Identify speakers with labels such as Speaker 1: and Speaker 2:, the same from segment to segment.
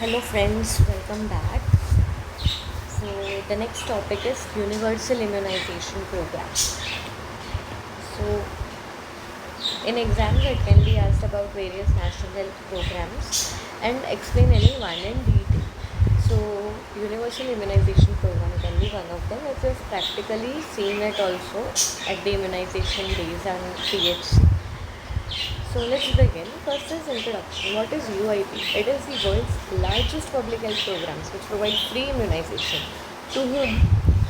Speaker 1: Hello friends, welcome back. So the next topic is Universal Immunization Programme. So in exams it can be asked about various national health programs and explain any one in detail. So Universal Immunization Programme can be one of them. It is practically seen it also at the immunization days and PHC. So let's begin. First is introduction. What is UIP? It is the world's largest public health programs which provide free immunization to whom?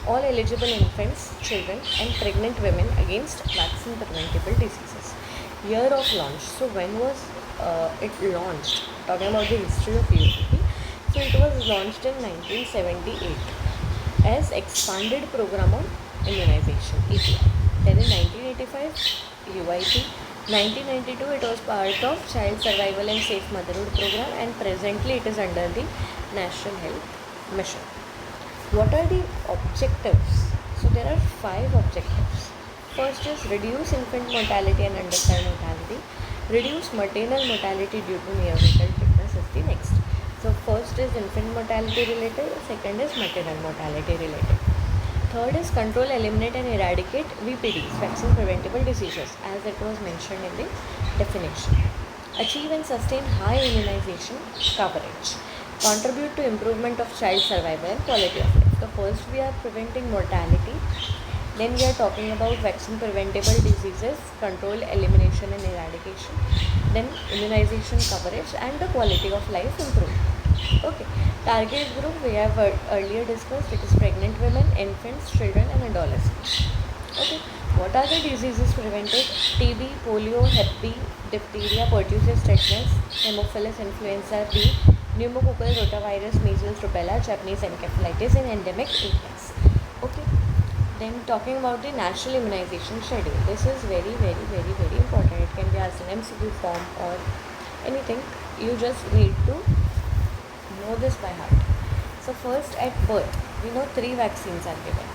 Speaker 1: All eligible infants, children and pregnant women against vaccine preventable diseases. Year of launch. So when was it launched? Talking about the history of UIP. So it was launched in 1978 as expanded program on immunization (EPI). Then in 1985 UIP. 1992 it was part of Child Survival and Safe Motherhood Program and presently it is under the National Health Mission. What are the objectives? So there are 5 objectives. First is reduce infant mortality and underchild mortality. Reduce maternal mortality due to neonatal tetanus is the next. So first is infant mortality related, second is maternal mortality related. Third is control, eliminate and eradicate VPDs, vaccine preventable diseases, as it was mentioned in the definition. Achieve and sustain high immunization coverage. Contribute to improvement of child survival and quality of life. So first we are preventing mortality. Then we are talking about vaccine preventable diseases, control, elimination and eradication. Then immunization coverage and the quality of life improvement. Okay, target group we have earlier discussed. It is pregnant women, infants, children and adolescents. Okay, what are the diseases prevented? TB, polio, Hep B, diphtheria, pertussis, tetanus, Haemophilus influenza B, pneumococcal rotavirus, measles, rubella, Japanese encephalitis and endemic infants. Okay, then talking about the National Immunization Schedule. This is very important. It can be asked in MCQ form or anything. You just need to know this by heart. So first at birth, we know 3 vaccines are given.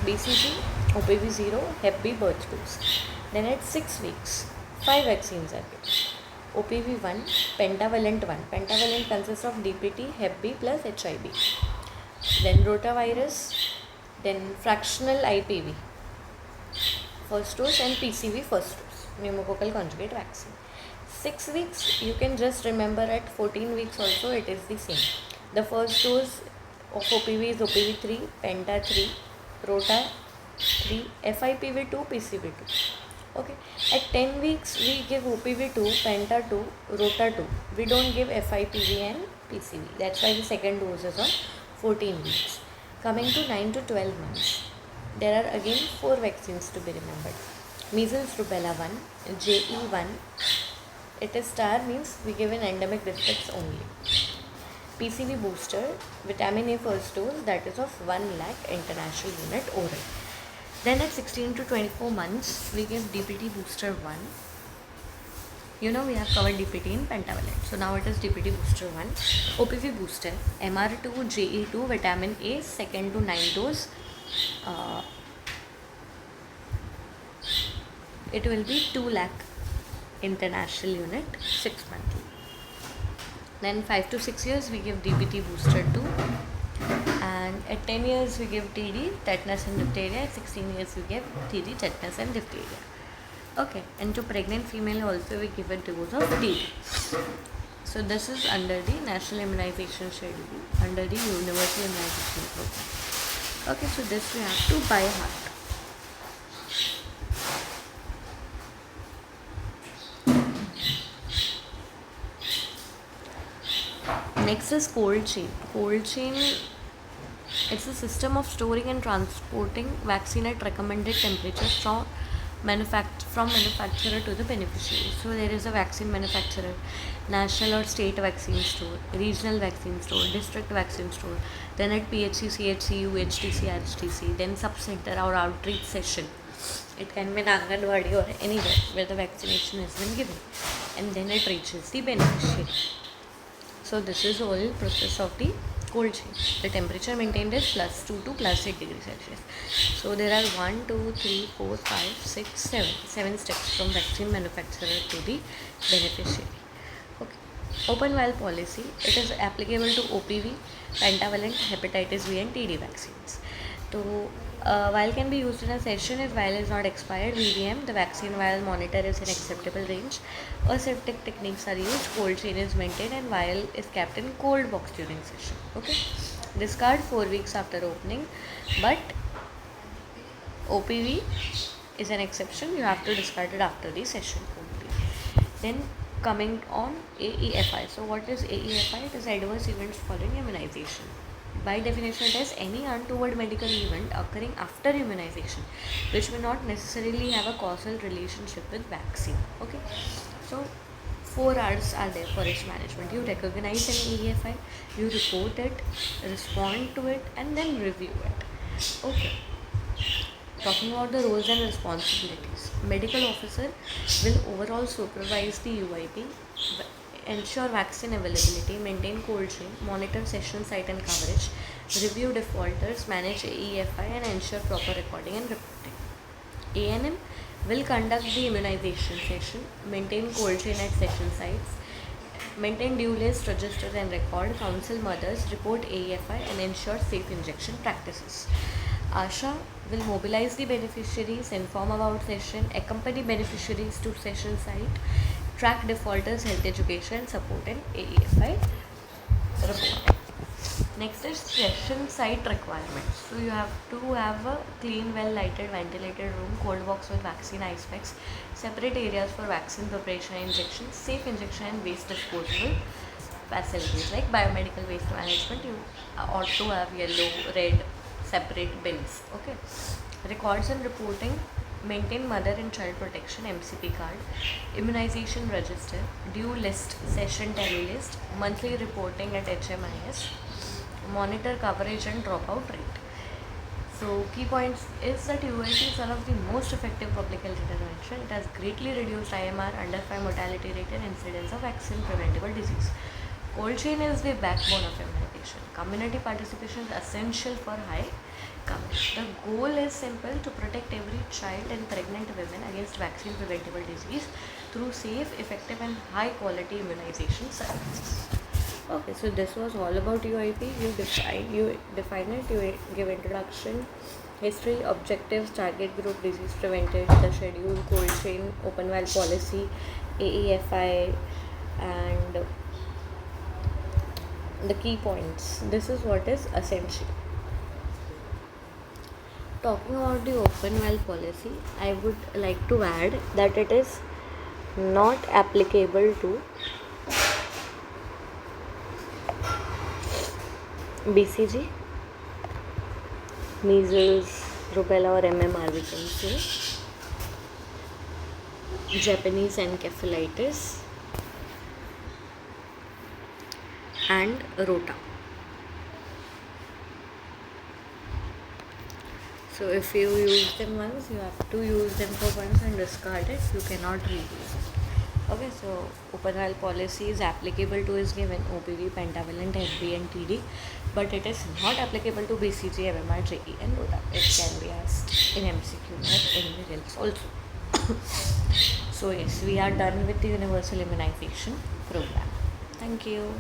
Speaker 1: BCG, OPV0, Hep B birth dose. Then at 6 weeks, 5 vaccines are given. OPV1, pentavalent 1. Pentavalent consists of DPT, Hep B plus HIV. Then rotavirus, then fractional IPV, first dose and PCV first dose, pneumococcal conjugate vaccine. 6 weeks, you can just remember at 14 weeks also it is the same. The first dose of OPV is OPV3, Penta 3, Rota 3, FIPV2, PCV2. Okay, at 10 weeks we give OPV2, Penta 2, Rota 2. We don't give FIPV and PCV. That's why the second dose is on 14 weeks. Coming to 9 to 12 months, there are again 4 vaccines to be remembered. Measles, Rubella 1, JE1. It is star means we give in endemic districts only. PCV booster, vitamin A first dose, that is of 1 lakh international unit oral. Then at 16 to 24 months, we give DPT booster 1. You know we have covered DPT in pentavalent. So now it is DPT booster 1. OPV booster, MR2, JE2, vitamin A, second to 9 dose. It will be 2 lakh international unit 6 monthly. Then 5 to 6 years we give DPT booster 2, and at 10 years we give TD, tetanus and diphtheria. At 16 years we give TD, tetanus and diphtheria. Okay, and to pregnant female also we give a dose of TD. So this is under the National Immunization Schedule, under the Universal Immunization Programme. Okay, so this we have to by heart. Next is cold chain. Cold chain, it's a system of storing and transporting vaccine at recommended temperature from manufacturer to the beneficiary. So there is a vaccine manufacturer, national or state vaccine store, regional vaccine store, district vaccine store, then at PHC, CHC, UHTC, RHTC, then sub-center or outreach session. It can be in Anganwadi or anywhere where the vaccination has been given, and then it reaches the beneficiary. So this is all process of the cold chain. The temperature maintained is +2 to +8 degrees Celsius. So there are 1, 2, 3, 4, 5, 6, 7 steps from vaccine manufacturer to the beneficiary. Okay. Open vial policy, it is applicable to OPV, pentavalent, hepatitis B and TD vaccines. So, vial can be used in a session if vial is not expired. VVM, the vaccine vial monitor is in acceptable range. Aseptic techniques are used, cold chain is maintained and vial is kept in cold box during session. Okay. Discard 4 weeks after opening, but OPV is an exception, you have to discard it after the session only. Then coming on AEFI. So what is AEFI? It is adverse events following immunization. By definition, it is any untoward medical event occurring after immunization, which may not necessarily have a causal relationship with vaccine. Okay, so 4 R's are there for its management. You recognize an AEFI, you report it, respond to it, and then review it. Okay. Talking about the roles and responsibilities, medical officer will overall supervise the UIP, ensure vaccine availability, maintain cold chain, monitor session site and coverage, review defaulters, manage AEFI and ensure proper recording and reporting. ANM will conduct the immunization session, maintain cold chain at session sites, maintain due list, register and record, counsel mothers, report AEFI and ensure safe injection practices. ASHA will mobilize the beneficiaries, inform about session, accompany beneficiaries to session site, track defaulters, health education, support and AEFI report. Next is session site requirements. So you have to have a clean, well lighted, ventilated room, cold box with vaccine ice packs, separate areas for vaccine preparation and injection, safe injection and waste disposal facilities like biomedical waste management. You ought to have yellow, red, separate bins. Okay. Records and reporting, maintain mother and child protection MCP card, immunization register, due list, session tally list, monthly reporting at HMIS, monitor coverage and dropout rate. So key points is that UIP is one of the most effective public health intervention. It has greatly reduced IMR, under 5 mortality rate and incidence of vaccine preventable disease. Cold chain is the backbone of immunization. Community participation is essential for high coverage. The goal is simple: to protect every child and pregnant women against vaccine preventable disease through safe, effective and high quality immunization services. Okay, so this was all about UIP. You define it, you give introduction, history, objectives, target group, disease prevented, the schedule, cold chain, open vial policy, AEFI and the key points. This is what is essential. Talking about the open vial policy, I would like to add that it is not applicable to BCG, measles, rubella or MMR we can say, Japanese encephalitis and rota. So if you use them once, you have to use them for once and discard it. You cannot reuse it. Okay, so open vial policy is applicable to is given OPV, pentavalent, HB and TD, but it is not applicable to BCG, MMR, JE and rota. It can be asked in MCQ or anywhere else also. So yes, we are done with the Universal Immunization Programme. Thank you.